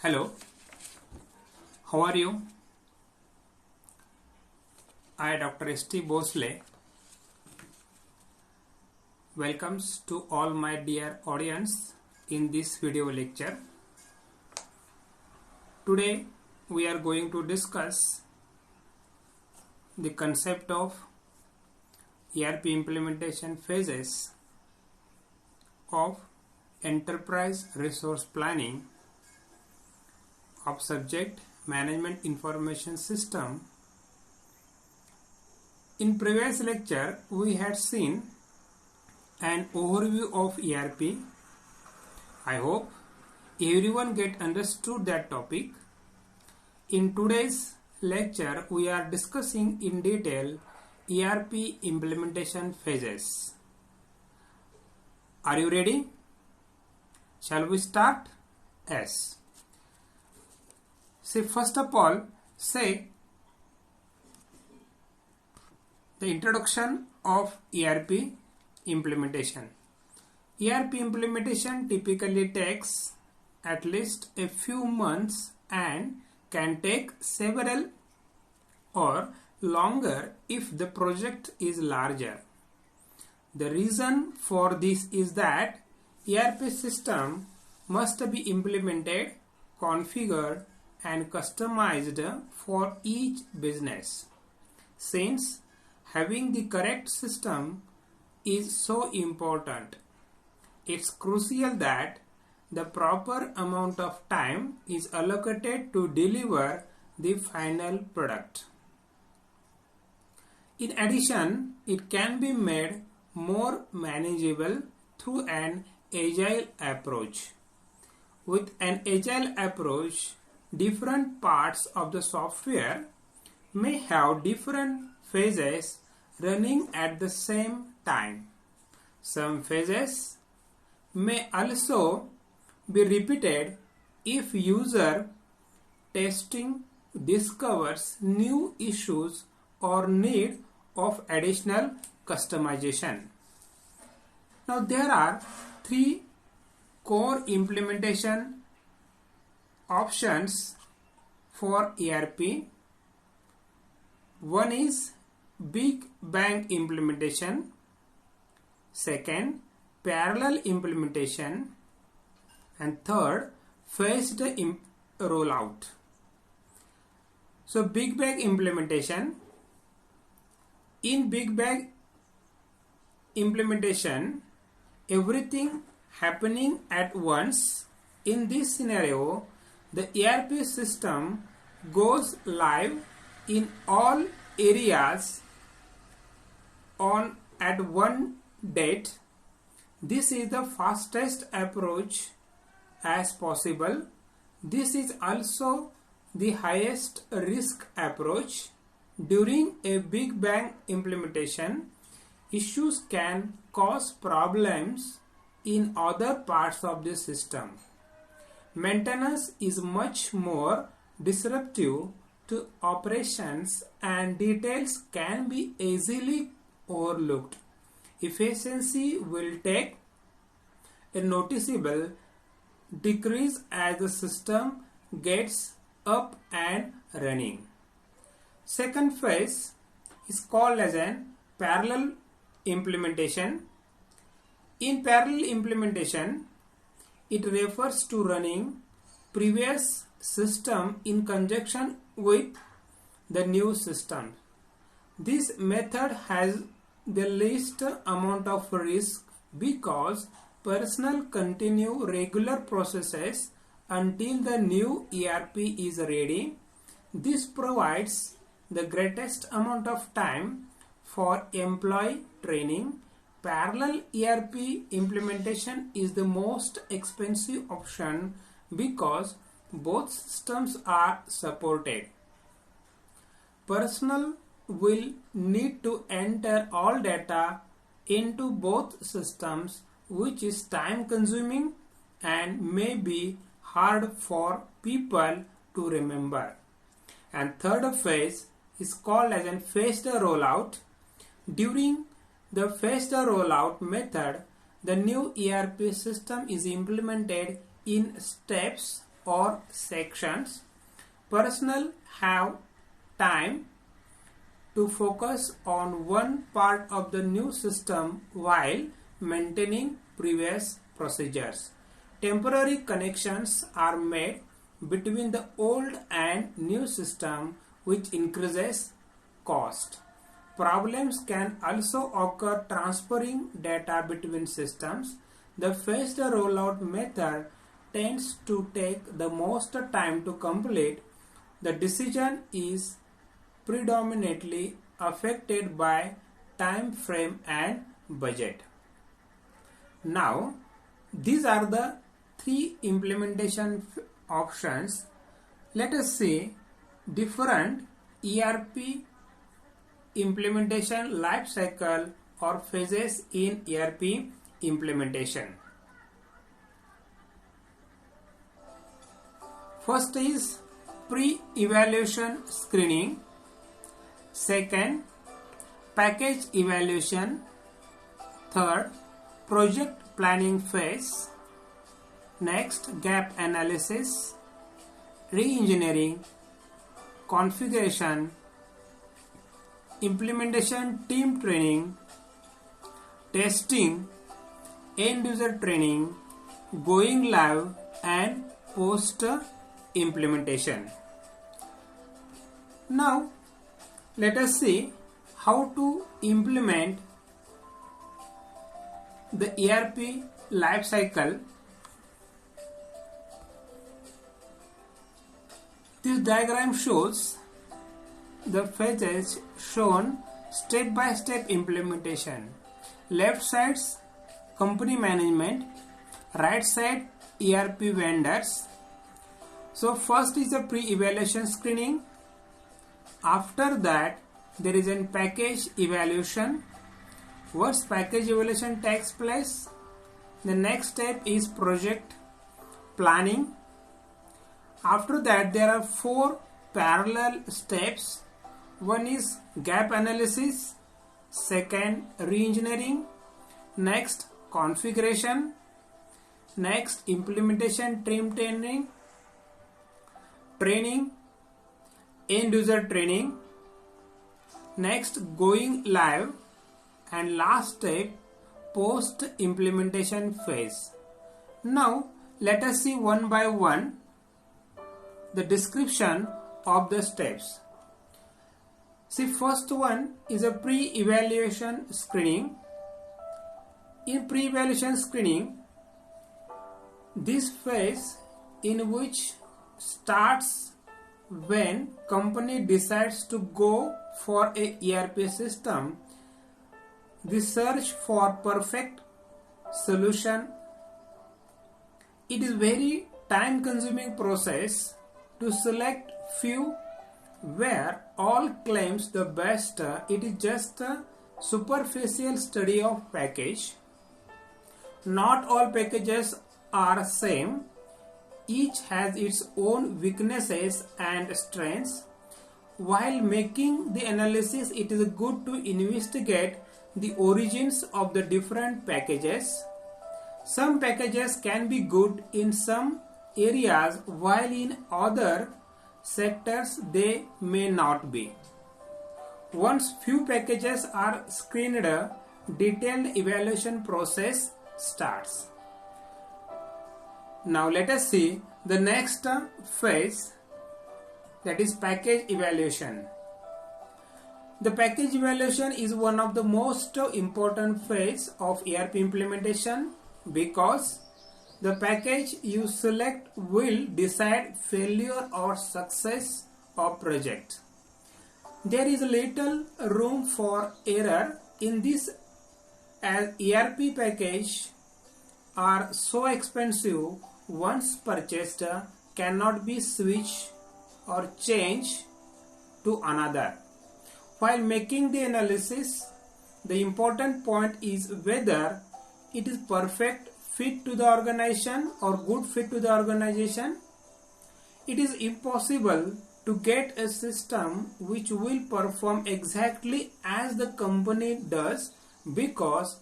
Hello, how are you? I, Dr. S.T. Bosle, welcomes to all my dear audience in this video lecture. Today we are going to discuss the concept of ERP implementation phases of enterprise resource planning of subject management information system. In previous lecture we had seen an overview of ERP. I hope everyone get understood that topic. In today's lecture we are discussing in detail ERP implementation phases. Are you ready? Shall we start? Yes. First of all, say the introduction of ERP implementation. ERP implementation typically takes at least a few months and can take several or longer if the project is larger. The reason for this is that ERP system must be implemented, configured and customized for each business. Since having the correct system is so important, it's crucial that the proper amount of time is allocated to deliver the final product. In addition, it can be made more manageable through an agile approach. With an agile approach, different parts of the software may have different phases running at the same time. Some phases may also be repeated if user testing discovers new issues or need of additional customization. Now there are three core implementation options for ERP. One is Big Bang implementation, second parallel implementation, and third phased rollout. So Big Bang implementation. In Big Bang implementation, everything happening at once. In this scenario, the ERP system goes live in all areas at one date. This is the fastest approach as possible. This is also the highest risk approach. During a Big Bang implementation, issues can cause problems in other parts of the system. Maintenance is much more disruptive to operations and details can be easily overlooked. Efficiency will take a noticeable decrease as the system gets up and running. Second phase is called as an parallel implementation. In parallel implementation, it refers to running previous system in conjunction with the new system. This method has the least amount of risk because personnel continue regular processes until the new ERP is ready. This provides the greatest amount of time for employee training. Parallel ERP implementation is the most expensive option because both systems are supported. Personnel will need to enter all data into both systems, which is time consuming and may be hard for people to remember. And third phase is called as a phased rollout. During the phased rollout method, the new ERP system is implemented in steps or sections, personnel have time to focus on one part of the new system while maintaining previous procedures. Temporary connections are made between the old and new system, which increases cost. Problems can also occur transferring data between systems. The phased rollout method tends to take the most time to complete. The decision is predominantly affected by time frame and budget. Now, these are the three implementation options. Let us see different ERP implementation life cycle or phases in ERP implementation. First is pre-evaluation screening. Second, package evaluation. Third, project planning phase. Next, gap analysis, re-engineering, configuration, implementation team training, testing, end user training, going live, and post implementation. Now, let us see how to implement the ERP life cycle. This diagram shows the phases shown step-by-step implementation. Left side company management, right side ERP vendors. So first is the pre-evaluation screening. After that, there is a package evaluation. Once package evaluation takes place, the next step is project planning. After that, there are 4 parallel steps. One is gap analysis, second re-engineering, next configuration, next implementation team training, end user training, next going live, and last step post implementation phase. Now let us see one by one the description of the steps. See, first one is a pre-evaluation screening. In pre-evaluation screening, this phase in which starts when company decides to go for a ERP system, the search for perfect solution. It is very time consuming process to select few where all claims the best. It is just a superficial study of package. Not all packages are same. Each has its own weaknesses and strengths. While making the analysis, it is good to investigate the origins of the different packages. Some packages can be good in some areas, while in other sectors they may not be. Once few packages are screened, a detailed evaluation process starts. Now let us see the next phase, that is package evaluation. The package evaluation is one of the most important phase of ERP implementation because the package you select will decide failure or success of project. There is little room for error in this, as ERP package are so expensive, once purchased cannot be switched or changed to another. While making the analysis, the important point is whether it is perfect fit to the organization or good fit to the organization. It is impossible to get a system which will perform exactly as the company does, because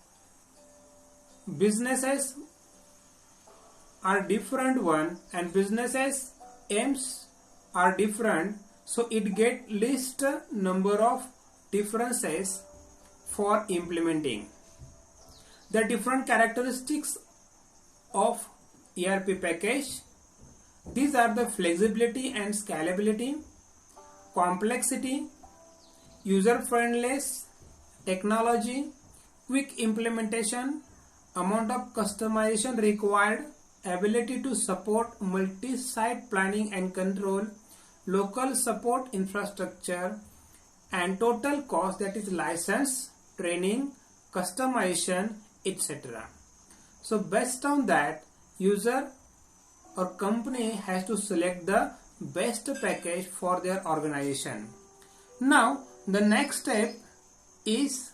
businesses are different one and businesses aims are different, so it get list number of differences for implementing. The different characteristics of ERP package. These are the flexibility and scalability, complexity, user friendliness, technology, quick implementation, amount of customization required, ability to support multi-site planning and control, local support infrastructure, and total cost, that is license, training, customization, etc. So based on that, user or company has to select the best package for their organization. Now the next step is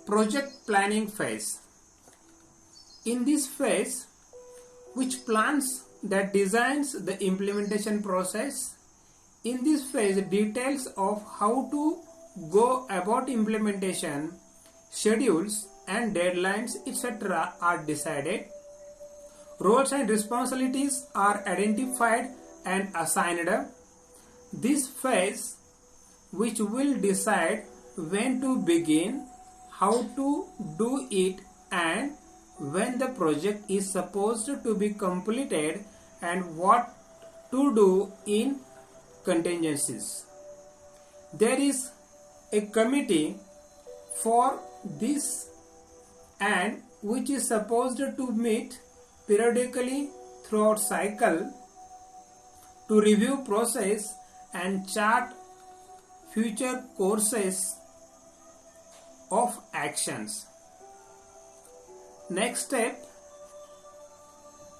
project planning phase. In this phase, which plans that designs the implementation process. In this phase, details of how to go about implementation, schedules and deadlines, etc. are decided. Roles and responsibilities are identified and assigned. This phase, which will decide when to begin, how to do it, and when the project is supposed to be completed, and what to do in contingencies. There is a committee for this and which is supposed to meet periodically throughout cycle to review process and chart future courses of actions. Next step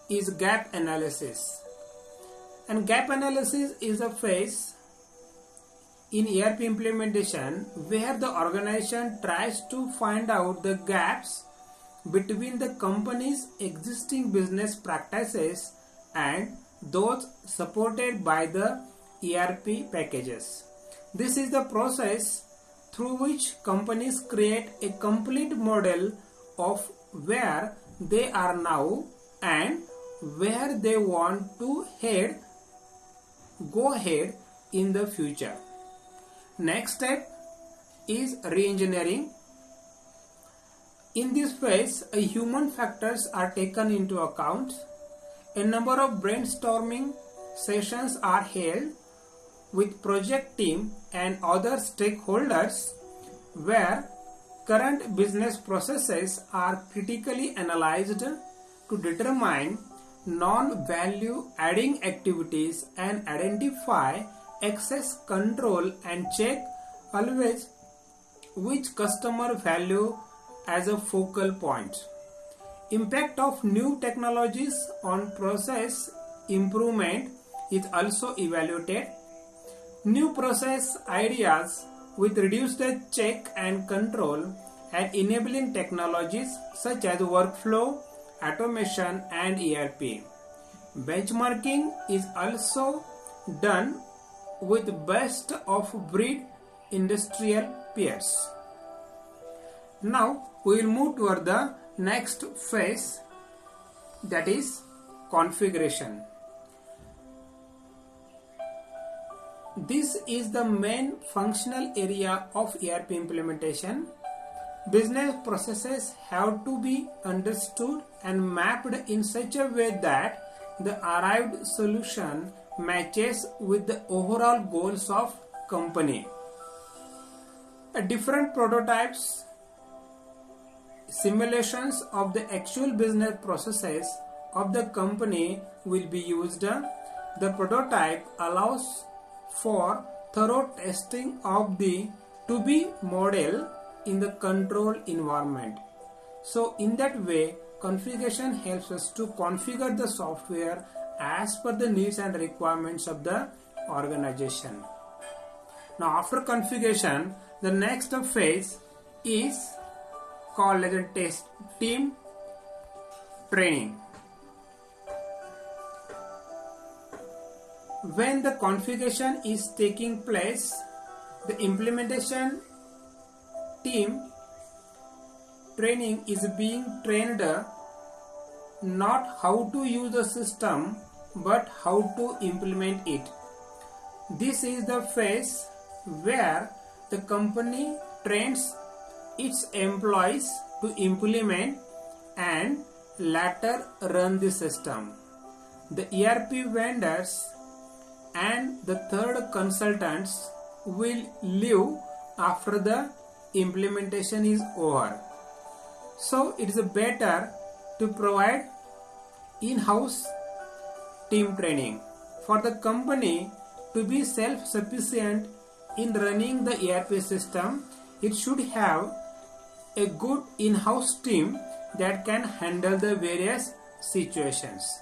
is gap analysis. And gap analysis is a phase in ERP implementation where the organization tries to find out the gaps between the company's existing business practices and those supported by the ERP packages. This is the process through which companies create a complete model of where they are now and where they want to go ahead in the future. Next step is re-engineering. In this phase, human factors are taken into account. A number of brainstorming sessions are held with project team and other stakeholders where current business processes are critically analyzed to determine non-value adding activities and identify access control and check always which customer value as a focal point. Impact of new technologies on process improvement is also evaluated. New process ideas with reduced check and control and enabling technologies such as workflow, automation and ERP. Benchmarking is also done with best of breed industrial peers. Now we will move toward the next phase, that is configuration. This is the main functional area of ERP implementation. Business processes have to be understood and mapped in such a way that the arrived solution matches with the overall goals of company. Different prototypes, simulations of the actual business processes of the company will be used. The prototype allows for thorough testing of the to-be model in the control environment. So in that way, configuration helps us to configure the software as per the needs and requirements of the organization. Now after configuration, the next phase is called as a team training. When the configuration is taking place, the implementation team training is being trained not how to use the system but how to implement it. This is the phase where the company trains its employees to implement and later run the system. The ERP vendors and the third consultants will leave after the implementation is over. So it is better to provide in-house team training. For the company to be self-sufficient in running the ERP system, it should have a good in-house team that can handle the various situations.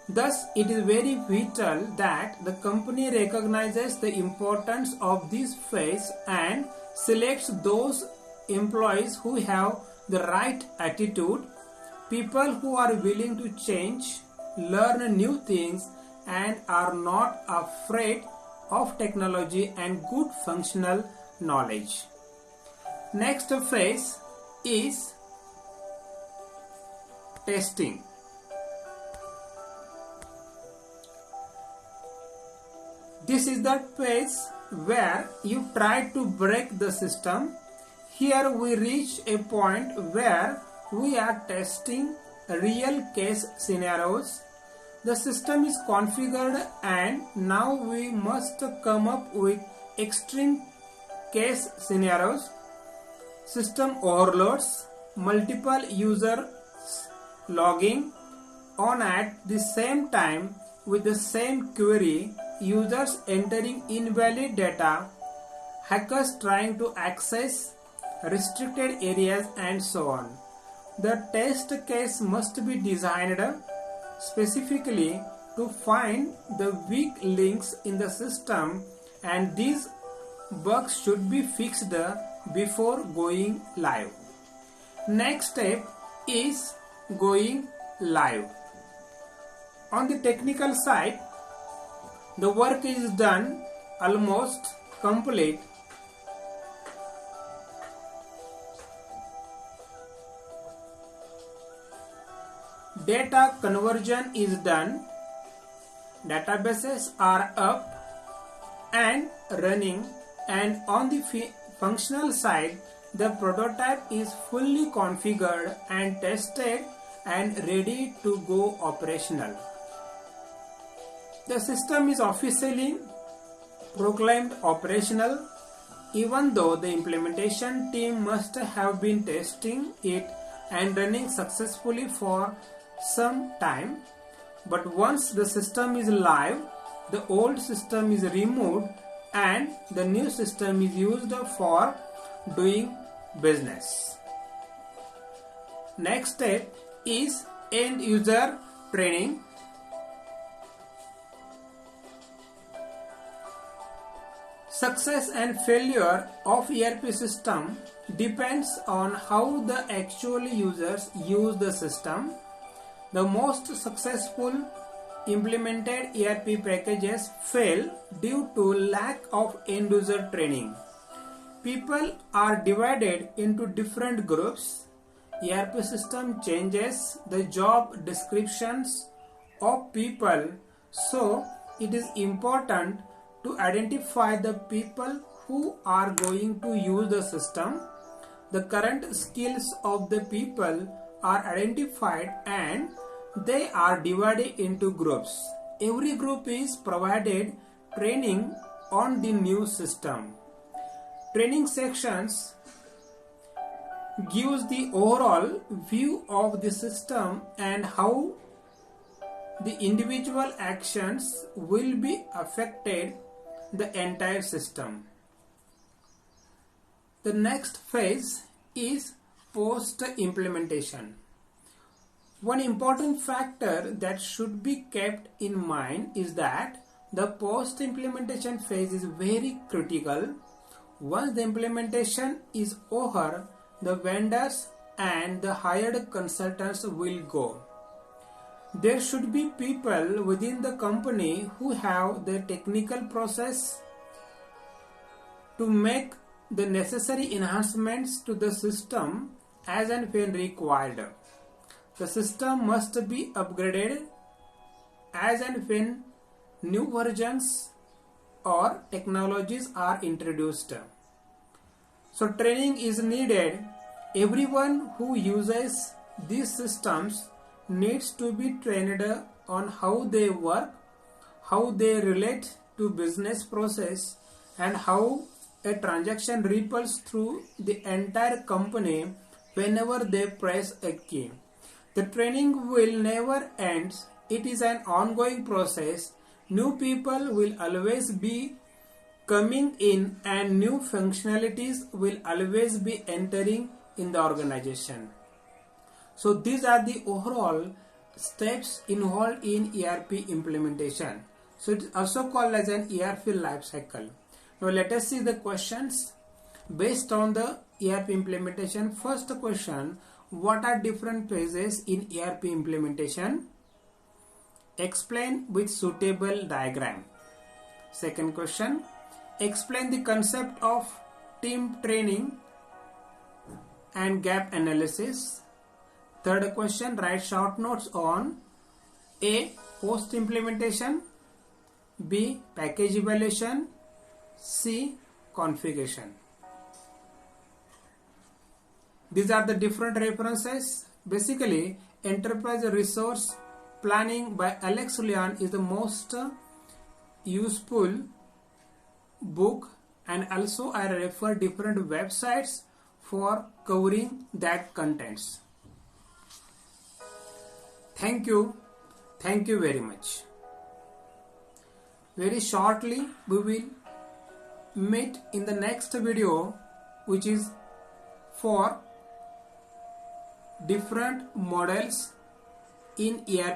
Thus, it is very vital that the company recognizes the importance of this phase and selects those employees who have the right attitude, people who are willing to change, learn new things, and are not afraid of technology and good functional knowledge. Next phase is testing. This is the phase where you try to break the system. Here we reach a point where we are testing real case scenarios. The system is configured and now we must come up with extreme case scenarios. System overloads, multiple users logging on at the same time with the same query, users entering invalid data, hackers trying to access restricted areas, and so on. The test case must be designed specifically to find the weak links in the system, and these bugs should be fixed before going live. Next step is going live. On the technical side, the work is done almost complete. Data conversion is done, databases are up and running, and on the functional side, the prototype is fully configured and tested and ready to go operational. The system is officially proclaimed operational, even though the implementation team must have been testing it and running successfully for some time. But once the system is live, the old system is removed and the new system is used for doing business. Next step is end user training. Success and failure of ERP system depends on how the actual users use the system. The most successful implemented ERP packages fail due to lack of end user training. People are divided into different groups. ERP system changes the job descriptions of people, so it is important to identify the people who are going to use the system. The current skills of the people are identified and they are divided into groups. Every group is provided training on the new system. Training sections gives the overall view of the system and how the individual actions will be affected the entire system. The next phase is post-implementation. One important factor that should be kept in mind is that the post-implementation phase is very critical. Once the implementation is over, the vendors and the hired consultants will go. There should be people within the company who have the technical process to make the necessary enhancements to the system as and when required. The system must be upgraded as and when new versions or technologies are introduced. So training is needed. Everyone who uses these systems needs to be trained on how they work, how they relate to business process, and how a transaction ripples through the entire company whenever they press a key. The training will never end. It is an ongoing process. New people will always be coming in and new functionalities will always be entering in the organization. So these are the overall steps involved in ERP implementation. So it is also called as an ERP life cycle. Now let us see the questions based on the ERP implementation. First question, what are different phases in ERP implementation? Explain with suitable diagram. Second question, explain the concept of team training and gap analysis. Third question, write short notes on A. Post implementation, B. Package evaluation, C. Configuration. These are the different references. Basically, Enterprise Resource Planning by Alex Leon is the most useful book, and also I refer different websites for covering that contents. Thank you very much. Very shortly we will meet in the next video, which is for different models in ERP